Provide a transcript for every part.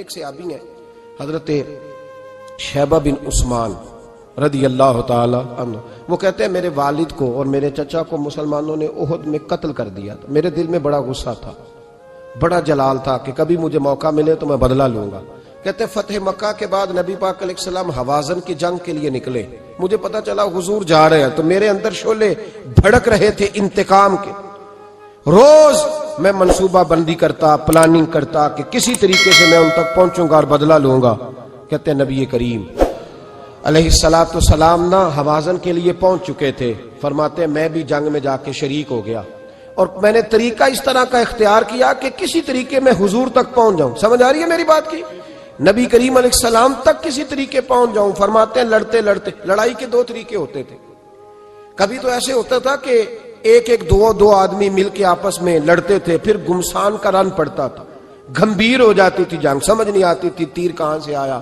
ایک صحابی ہیں حضرت شیبہ بن عثمان رضی اللہ تعالی عنہ، وہ کہتے ہیں میرے والد کو اور میرے چچا کو مسلمانوں نے احد میں قتل کر دیا تھا. میرے دل میں بڑا غصہ تھا، بڑا جلال تھا کہ کبھی مجھے موقع ملے تو میں بدلہ لوں گا. کہتے فتح مکہ کے بعد نبی پاک علیہ السلام حوازن کی جنگ کے لیے نکلے. مجھے پتا چلا حضور جا رہے ہیں تو میرے اندر شعلے بھڑک رہے تھے انتقام کے. روز میں منصوبہ بندی کرتا، پلاننگ کرتا کہ کسی طریقے سے میں ان تک پہنچوں گا اور بدلہ لوں گا. کہتے ہیں نبی کریم علیہ السلام نہ حوازن کے لیے پہنچ چکے تھے. فرماتے ہیں میں بھی جنگ میں جا کے شریک ہو گیا اور میں نے طریقہ اس طرح کا اختیار کیا کہ کسی طریقے میں حضور تک پہنچ جاؤں. سمجھ آ رہی ہے میری بات کی؟ نبی کریم علیہ السلام تک کسی طریقے پہنچ جاؤں. فرماتے ہیں لڑتے لڑتے، لڑائی کے دو طریقے ہوتے تھے. کبھی تو ایسے ہوتا تھا کہ ایک دو آدمی مل کے آپس میں لڑتے تھے، پھر گمسان کا رن پڑتا تھا، گھمبیر ہو جاتی تھی جنگ، سمجھ نہیں آتی تھی تیر کہاں سے آیا،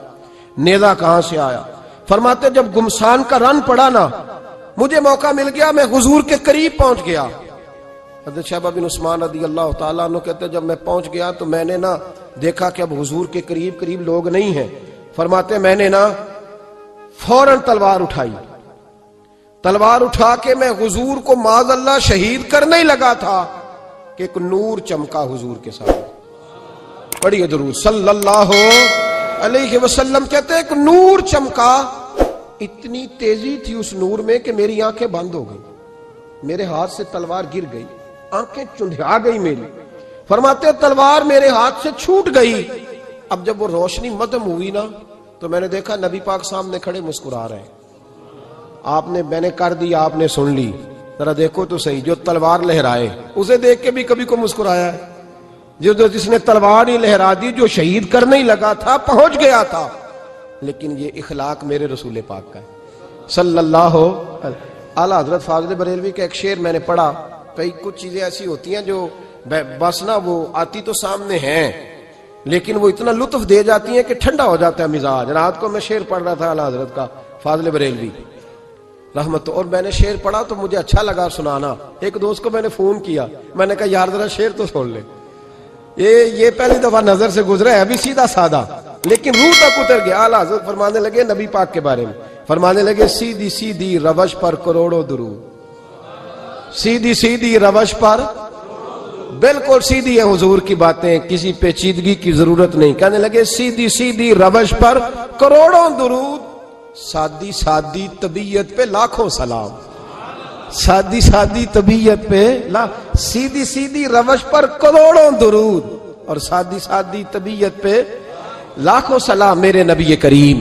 نیزہ کہاں سے آیا. فرماتے جب گمسان کا رن پڑا نا، مجھے موقع مل گیا، میں حضور کے قریب پہنچ گیا. حضرت شیبہ بن عثمان رضی اللہ تعالیٰ عنہ کہتے جب میں پہنچ گیا تو میں نے نا دیکھا کہ اب حضور کے قریب لوگ نہیں ہیں. فرماتے میں نے نا فوراً تلوار اٹھائی، تلوار اٹھا کے میں حضور کو معاذ اللہ شہید کرنے ہی لگا تھا کہ ایک نور چمکا حضور کے ساتھ. پڑھیے درود صلی اللہ علیہ وسلم. کہتے ایک نور چمکا، اتنی تیزی تھی اس نور میں کہ میری آنکھیں بند ہو گئی، میرے ہاتھ سے تلوار گر گئی، آنکھیں چندھا گئی میری. فرماتے تلوار میرے ہاتھ سے چھوٹ گئی. اب جب وہ روشنی مدھم ہوئی نا تو میں نے دیکھا نبی پاک سامنے کھڑے مسکرا رہے ہیں. آپ نے میں نے کر دی، آپ نے سن لی، ذرا دیکھو تو صحیح، جو تلوار لہرائے اسے دیکھ کے بھی کبھی کو مسکرایا ہے؟ جس نے تلوار ہی لہرا دی، جو شہید کرنے ہی لگا تھا، پہنچ گیا تھا. لیکن یہ اخلاق میرے رسول پاک کا ہے صلی اللہ علیہ. اعلیٰ حضرت فاضل بریلوی کا ایک شعر میں نے پڑھا. کئی کچھ چیزیں ایسی ہوتی ہیں جو بس نا وہ آتی تو سامنے ہیں لیکن وہ اتنا لطف دے جاتی ہیں کہ ٹھنڈا ہو جاتا ہے مزاج. رات کو میں شعر پڑھ رہا تھا اعلیٰ حضرت کا فاضل بریلوی رحمت، اور میں نے شعر پڑھا تو مجھے اچھا لگا سنانا. ایک دوست کو میں نے فون کیا، میں نے کہا یار ذرا شعر تو سن لے. یہ پہلی دفعہ نظر سے گزرا ہے، ابھی سیدھا سادہ لیکن روح تک اتر گیا. اعلیٰ حضرت فرمانے لگے نبی پاک کے بارے میں، فرمانے لگے سیدھی سیدھی روش پر کروڑوں درود. سیدھی سیدھی روش پر بالکل سیدھی ہے حضور کی باتیں، کسی پیچیدگی کی ضرورت نہیں. کہنے لگے سیدھی سیدھی روش پر کروڑوں درود، سادی سادی طبیعت پہ لاکھوں سلام. سادی سادی طبیعت پہ سیدھی سیدھی روش پر کروڑوں درود اور سادی سادی طبیعت پہ لاکھوں سلام. میرے نبی کریم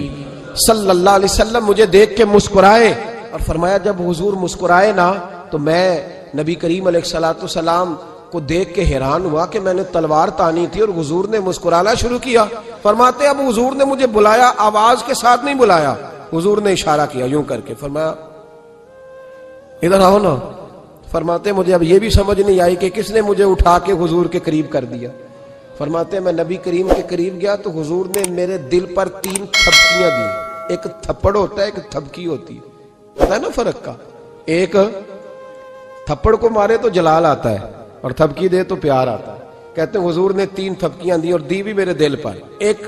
صلی اللہ علیہ وسلم مجھے دیکھ کے مسکرائے اور فرمایا جب حضور مسکرائے نا تو میں نبی کریم علیہ السلام کو دیکھ کے حیران ہوا کہ میں نے تلوار تانی تھی اور حضور نے مسکرانا شروع کیا. فرماتے اب حضور نے مجھے بلایا، آواز کے ساتھ نہیں بلایا، حضور نے اشارہ کیا یوں کر کے، فرمایا ادھر آؤ نا. فرماتے مجھے اب یہ بھی سمجھ نہیں آئی کہ کس نے مجھے اٹھا کے حضور کے قریب کر دیا. فرماتے میں نبی کریم کے قریب گیا تو حضور نے میرے دل پر 3 تھپکیاں دی. ایک تھپڑ ہوتا ہے، ایک تھپکی ہوتی ہے، پتہ ہے نا فرق کا؟ ایک تھپڑ کو مارے تو جلال آتا ہے اور تھپکی دے تو پیار آتا ہے. کہتے ہیں حضور نے 3 تھپکیاں دی اور دی بھی میرے دل پر، 1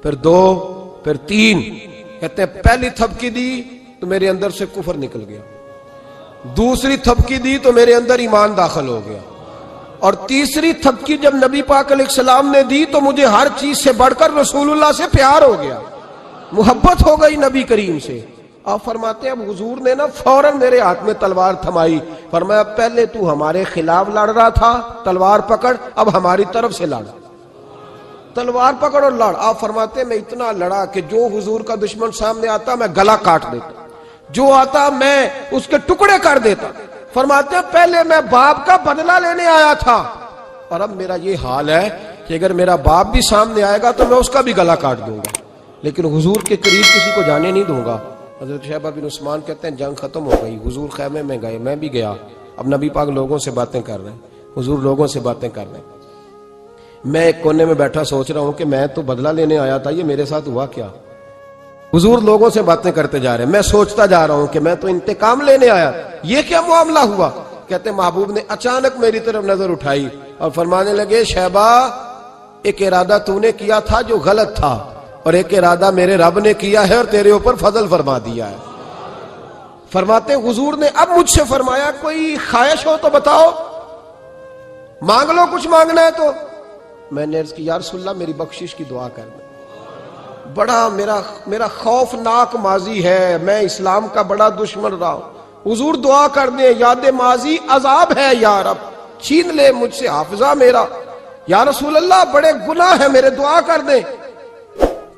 پھر 2 پھر 3. کہتے ہیں پہلی تھپکی دی تو میرے اندر سے کفر نکل گیا، دوسری تھپکی دی تو میرے اندر ایمان داخل ہو گیا، اور تیسری تھپکی جب نبی پاک علیہ السلام نے دی تو مجھے ہر چیز سے بڑھ کر رسول اللہ سے پیار ہو گیا، محبت ہو گئی نبی کریم سے. آپ فرماتے ہیں اب حضور نے نا فوراً میرے ہاتھ میں تلوار تھمائی. فرمایا پہلے تو ہمارے خلاف لڑ رہا تھا، تلوار پکڑ، اب ہماری طرف سے لڑ، تلوار پکڑ اور لڑ. آپ فرماتے ہیں میں اتنا لڑا کہ جو حضور کا دشمن سامنے آتا میں گلا کاٹ دیتا، جو آتا میں اس کے ٹکڑے کر دیتا. فرماتے ہیں پہلے میں باپ کا بدلہ لینے آیا تھا اور اب میرا یہ حال ہے کہ اگر میرا باپ بھی سامنے آئے گا تو میں اس کا بھی گلا کاٹ دوں گا، لیکن حضور کے قریب کسی کو جانے نہیں دوں گا. حضرت شیبہ بن عثمان کہتے ہیں جنگ ختم ہو گئی، حضور خیمے میں گئے، میں بھی گیا. اب نبی پاک لوگوں سے باتیں کر رہے ہیں، حضور لوگوں سے باتیں کر رہے ہیں. میں ایک کونے میں بیٹھا سوچ رہا ہوں کہ میں تو بدلہ لینے آیا تھا، یہ میرے ساتھ ہوا کیا؟ حضور لوگوں سے باتیں کرتے جا رہے ہیں، میں سوچتا جا رہا ہوں کہ میں تو انتقام لینے آیا، یہ کیا معاملہ ہوا؟ کہتے محبوب نے اچانک میری طرف نظر اٹھائی اور فرمانے لگے شیبہ ایک ارادہ تو نے کیا تھا جو غلط تھا، اور ایک ارادہ میرے رب نے کیا ہے اور تیرے اوپر فضل فرما دیا ہے۔ فرماتے ہیں حضور نے اب مجھ سے فرمایا کوئی خواہش ہو تو بتاؤ، مانگ لو کچھ مانگنا ہے تو۔ میں نے عرض کی یا رسول اللہ میری بخشش کی دعا کر دیں، بڑا میرا خوفناک ماضی ہے، میں اسلام کا بڑا دشمن رہا ہوں، حضور دعا کر دیں، یاد ماضی عذاب ہے یا رب، چھین لے مجھ سے حافظہ میرا، یا رسول اللہ بڑے گناہ ہیں میرے، دعا کر دیں۔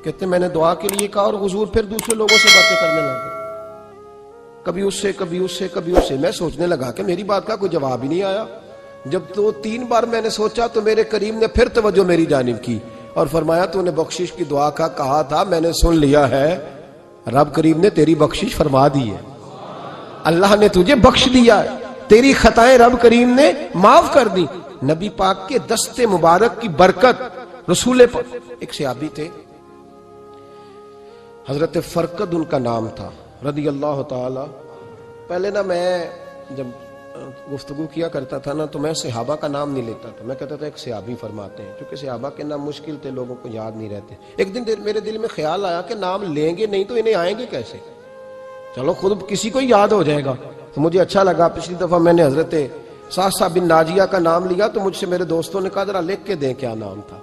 کہتے میں نے دعا کے لیے کہا اور حضور پھر دوسرے لوگوں سے باتیں کرنے لگے، کبھی اس سے کبھی اس سے کبھی اس سے۔ میں سوچنے لگا کہ میری بات کا کوئی جواب ہی نہیں آیا۔ جب تو 3 بار میں نے سوچا تو میرے کریم نے پھر توجہ میری جانب کی اور فرمایا تو نے بخشش کی دعا کا کہا تھا، میں نے سن لیا ہے، رب کریم نے تیری بخشش فرما دی ہے، اللہ نے تجھے بخش دیا ہے، تیری خطائیں رب کریم نے معاف کر دی۔ نبی پاک کے دست مبارک کی برکت، رسول پاک۔ ایک صحابی تھے حضرت فرقد ان کا نام تھا رضی اللہ تعالی۔ پہلے نا میں جب گفتگو کیا کرتا تھا نا تو میں صحابہ کا نام نہیں لیتا تھا، میں کہتا تھا ایک صحابی فرماتے ہیں، کیونکہ صحابہ کے نام مشکل تھے، لوگوں کو یاد نہیں رہتے۔ ایک دن میرے دل میں خیال آیا کہ نام لیں گے نہیں تو انہیں آئیں گے کیسے، چلو خود کسی کو یاد ہو جائے گا، تو مجھے اچھا لگا۔ پچھلی دفعہ میں نے حضرت ساسا بن ناجیہ کا نام لیا تو مجھ سے میرے دوستوں نے کہا ذرا لکھ کے دیں کیا نام تھا۔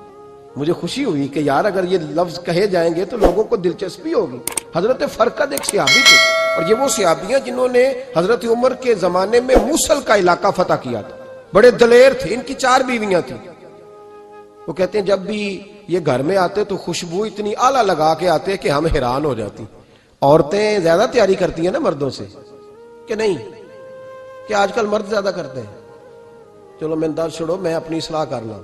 مجھے خوشی ہوئی کہ یار اگر یہ لفظ کہے جائیں گے تو لوگوں کو دلچسپی ہوگی۔ حضرت فرقد ایک صحابی تھے، اور یہ وہ صحابیاں جنہوں نے حضرت عمر کے زمانے میں موصل کا علاقہ فتح کیا تھا، بڑے دلیر تھے، ان کی 4 بیویاں تھیں۔ وہ کہتے ہیں جب بھی یہ گھر میں آتے تو خوشبو اتنی اعلیٰ لگا کے آتے کہ ہم حیران ہو جاتی۔ عورتیں زیادہ تیاری کرتی ہیں نا مردوں سے کہ نہیں، کہ آج کل مرد زیادہ کرتے ہیں۔ چلو میں دس چھوڑو، میں اپنی اصلاح کر لوں،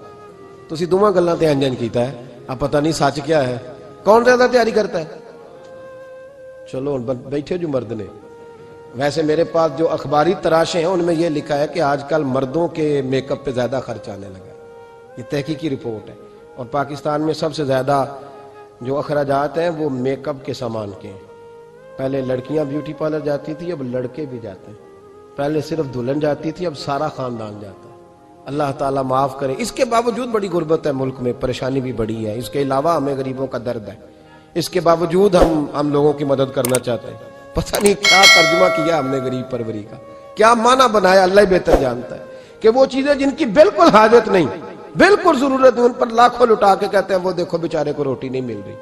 تسی دوواں گلاں تے انجن کیتا ہے، اب پتہ نہیں سچ کیا ہے، کون زیادہ تیاری کرتا ہے؟ چلو بیٹھے جو مرد نے، ویسے میرے پاس جو اخباری تراشے ہیں ان میں یہ لکھا ہے کہ آج کل مردوں کے میک اپ پہ زیادہ خرچ آنے لگا ہے، یہ تحقیقی رپورٹ ہے۔ اور پاکستان میں سب سے زیادہ جو اخراجات ہیں وہ میک اپ کے سامان کے ہیں۔ پہلے لڑکیاں بیوٹی پارلر جاتی تھی، اب لڑکے بھی جاتے ہیں۔ پہلے صرف دلہن جاتی تھی، اب سارا خاندان جاتا ہے۔ اللہ تعالیٰ معاف کرے۔ اس کے باوجود بڑی غربت ہے ملک میں، پریشانی بھی بڑی ہے، اس کے علاوہ ہمیں غریبوں کا درد ہے، اس کے باوجود ہم لوگوں کی مدد کرنا چاہتے ہیں۔ پتہ نہیں کیا ترجمہ کیا ہم نے غریب پروری کا، کیا معنی بنایا، اللہ ہی بہتر جانتا ہے، کہ وہ چیزیں جن کی بالکل حاجت نہیں، بالکل ضرورت نہیں، ان پر لاکھوں لٹا کے کہتے ہیں وہ دیکھو بیچارے کو روٹی نہیں مل رہی۔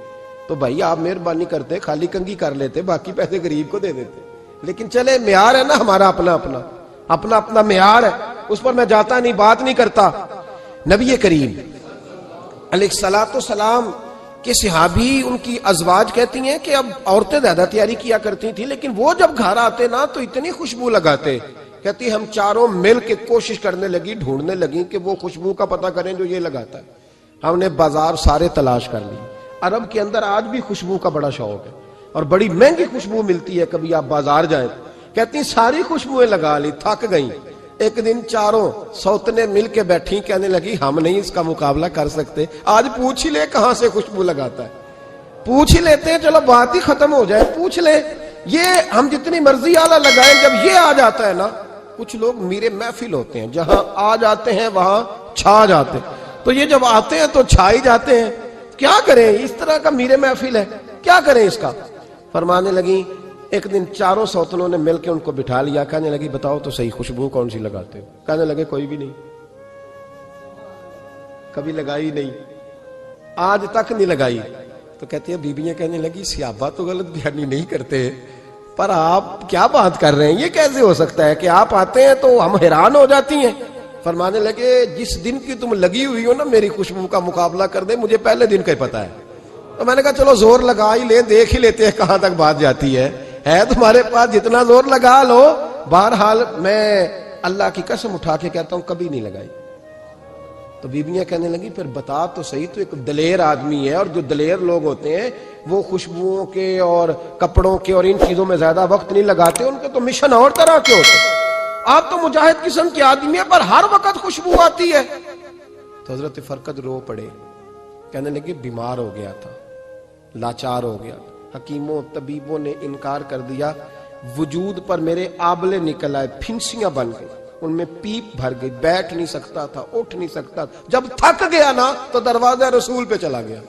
تو بھائی آپ مہربانی کرتے خالی کنگھی کر لیتے، باقی پیسے غریب کو دے دیتے۔ لیکن چلے معیار ہے نا ہمارا اپنا معیار ہے، اس پر میں جاتا نہیں، بات نہیں کرتا۔ نبی کریم علیہ الصلوۃ والسلام کے صحابی، ان کی ازواج کہتی ہیں کہ اب عورتیں زیادہ تیاری کیا کرتی تھیں، لیکن وہ جب گھر آتے نا تو اتنی خوشبو لگاتے، کہتی ہم چاروں مل کے کوشش کرنے لگی، ڈھونڈنے لگی کہ وہ خوشبو کا پتہ کریں جو یہ لگاتا ہے۔ ہم نے بازار سارے تلاش کر لی، عرب کے اندر آج بھی خوشبو کا بڑا شوق ہے اور بڑی مہنگی خوشبو ملتی ہے، کبھی آپ بازار جائیں، کہتی ساری خوشبوئیں لگا لی، تھک گئیں۔ ایک دن چاروں سوتنے مل کے بیٹھی، کہنے لگی ہم نہیں اس کا مقابلہ کر سکتے، آج پوچھ ہی لے کہاں سے خوشبو لگاتا ہے، پوچھ ہی لیتے ہیں، چلو بات ہی ختم ہو جائے، پوچھ لے۔ یہ ہم جتنی مرضی آلہ لگائیں، جب یہ آ جاتا ہے نا، کچھ لوگ میرے محفل ہوتے ہیں، جہاں آ جاتے ہیں وہاں چھا جاتے ہیں، تو یہ جب آتے ہیں تو چھا ہی جاتے ہیں۔ کیا کریں، اس طرح کا میرے محفل ہے، کیا کریں اس کا؟ فرمانے لگی، ایک دن چاروں سوتنوں نے مل کے ان کو بٹھا لیا، کہنے لگی بتاؤ تو صحیح خوشبو کون سی لگاتے ہو؟ کہنے لگے کوئی بھی نہیں، کبھی لگائی نہیں، آج تک نہیں لگائی۔ تو کہتی ہیں بیویاں کہنے لگی صحابہ تو غلط بیانی نہیں کرتے، پر آپ کیا بات کر رہے ہیں، یہ کیسے ہو سکتا ہے کہ آپ آتے ہیں تو ہم حیران ہو جاتی ہیں۔ فرمانے لگے جس دن کی تم لگی ہوئی ہو نا میری خوشبو کا مقابلہ کر دے، مجھے پہلے دن کا ہی پتا ہے۔ تو میں نے کہا چلو زور لگا ہی لیں، دیکھ ہی لیتے ہیں کہاں تک بات جاتی ہے تمہارے پاس جتنا زور لگا لو۔ بہرحال میں اللہ کی قسم اٹھا کے کہتا ہوں کبھی نہیں لگائی۔ تو بیویاں کہنے لگی پھر بتا تو صحیح، تو ایک دلیر آدمی ہے، اور جو دلیر لوگ ہوتے ہیں وہ خوشبوؤں کے اور کپڑوں کے اور ان چیزوں میں زیادہ وقت نہیں لگاتے، ان کے تو مشن اور طرح کے ہوتے ہیں۔ آپ تو مجاہد قسم کے آدمی ہیں، پر ہر وقت خوشبو آتی ہے۔ تو حضرت فرقد رو پڑے، کہنے لگے بیمار ہو گیا تھا، لاچار ہو گیا، حکیموں طبیبوں نے انکار کر دیا، وجود پر میرے آبلے نکل آئے، پھنسیاں بن گئی، ان میں پیپ بھر گئی، بیٹھ نہیں سکتا تھا، اٹھ نہیں سکتا تھا۔ جب تھک گیا نا تو دروازہ رسول پہ چلا گیا۔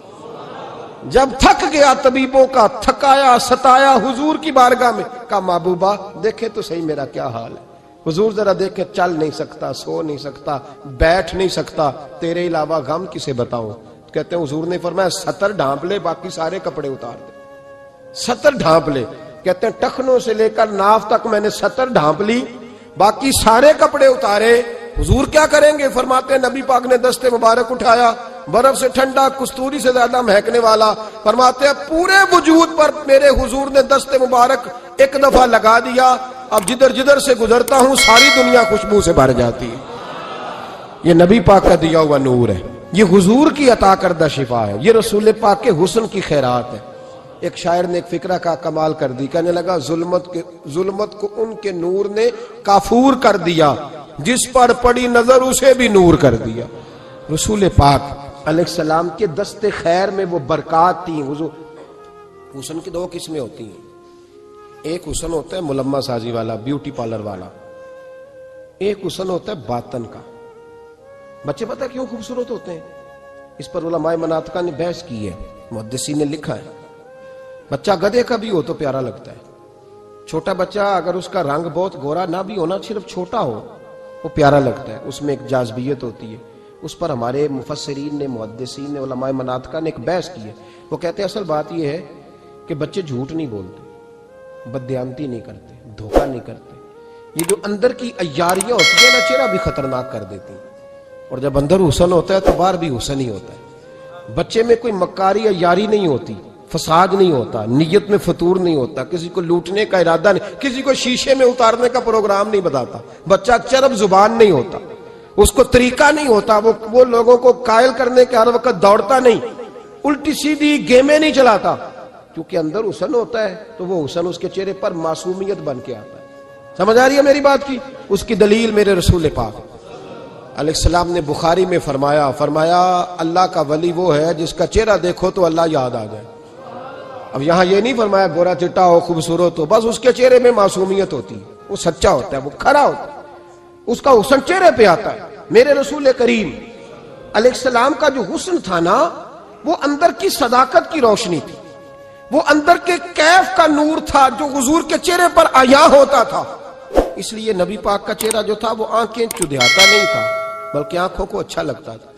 جب تھک گیا طبیبوں کا تھکایا ستایا حضور کی بارگاہ میں، کہا محبوبہ دیکھے تو صحیح میرا کیا حال ہے۔ حضور ذرا دیکھے، چل نہیں سکتا، سو نہیں سکتا، بیٹھ نہیں سکتا، تیرے علاوہ غم کسے بتاؤں؟ کہتے ہیں حضور نے فرمایا 70 ڈھانپ لے، باقی سارے کپڑے اتار دے۔ 70 ڈھانپ لے، کہتے ہیں ٹخنوں سے لے کر ناف تک میں نے 70 ڈھانپ لی، باقی سارے کپڑے اتارے۔ حضور کیا کریں گے؟ فرماتے ہیں نبی پاک نے دست مبارک اٹھایا، برف سے ٹھنڈا، کستوری سے زیادہ مہکنے والا، فرماتے ہیں پورے وجود پر میرے حضور نے دست مبارک ایک دفعہ لگا دیا، اب جدھر جدھر سے گزرتا ہوں ساری دنیا خوشبو سے بھر جاتی ہے۔ یہ نبی پاک کا دیا ہوا نور ہے، یہ حضور کی عطا کردہ شفا ہے، یہ رسول پاک کے حسن کی خیرات ہے۔ ایک شاعر نے ایک فقرہ کا کمال کر دی، کہنے لگا ظلمت کو ان کے نور نے کافور کر دیا، جس پر پڑی نظر اسے بھی نور کر دیا۔ رسول پاک علیہ السلام کے دست خیر میں وہ برکات تھی۔ حضور حسن کی 2 قسمیں ہوتی ہیں، ایک حسن ہوتا ہے ملمہ سازی والا، بیوٹی پارلر والا، ایک حسن ہوتا ہے باطن کا۔ بچے پتہ کیوں خوبصورت ہوتے ہیں؟ اس پر علماء مناطقہ نے بحث کی ہے، محدثین نے لکھا ہے۔ بچہ گدھے کا بھی ہو تو پیارا لگتا ہے، چھوٹا بچہ اگر اس کا رنگ بہت گورا نہ بھی ہونا، صرف چھوٹا ہو، وہ پیارا لگتا ہے، اس میں ایک جاذبیت ہوتی ہے۔ اس پر ہمارے مفسرین نے، محدثین نے، علماء مناطقہ نے ایک بحث کی ہے۔ وہ کہتے ہیں اصل بات یہ ہے کہ بچے جھوٹ نہیں بولتے، بددیانتی نہیں کرتے، دھوکہ نہیں کرتے۔ یہ جو اندر کی عیاریاں ہوتی ہیں نا، چہرہ بھی خطرناک کر دیتی ہیں، اور جب اندر حسن ہوتا ہے تو باہر بھی حسن ہی ہوتا ہے۔ بچے میں کوئی مکاری عیاری نہیں ہوتی، فساد نہیں ہوتا، نیت میں فطور نہیں ہوتا، کسی کو لوٹنے کا ارادہ نہیں، کسی کو شیشے میں اتارنے کا پروگرام نہیں بتاتا۔ بچہ چرب زبان نہیں ہوتا، اس کو طریقہ نہیں ہوتا، وہ لوگوں کو قائل کرنے کے ہر وقت دوڑتا نہیں، الٹی سیدھی گیمیں نہیں چلاتا، کیونکہ اندر حسن ہوتا ہے تو وہ حسن اس کے چہرے پر معصومیت بن کے آتا ہے۔ سمجھ آ رہی ہے میری بات کی؟ اس کی دلیل میرے رسول پاک علیہ السلام نے بخاری میں فرمایا اللہ کا ولی وہ ہے جس کا چہرہ دیکھو تو اللہ یاد آ جائے۔ اب یہاں یہ نہیں فرمایا گورا چٹا ہو، خوبصورت ہو، بس اس کے چہرے میں معصومیت ہوتی ہے، وہ سچا ہوتا ہے، وہ کھرا ہوتا ہے، اس کا حسن چہرے پہ آتا ہے۔ میرے رسول کریم علیہ السلام کا جو حسن تھا نا، وہ اندر کی صداقت کی روشنی تھی، وہ اندر کے کیف کا نور تھا جو حضور کے چہرے پر عیاں ہوتا تھا۔ اس لیے نبی پاک کا چہرہ جو تھا وہ آنکھیں چدھیاتا نہیں تھا، بلکہ آنکھوں کو اچھا لگتا تھا۔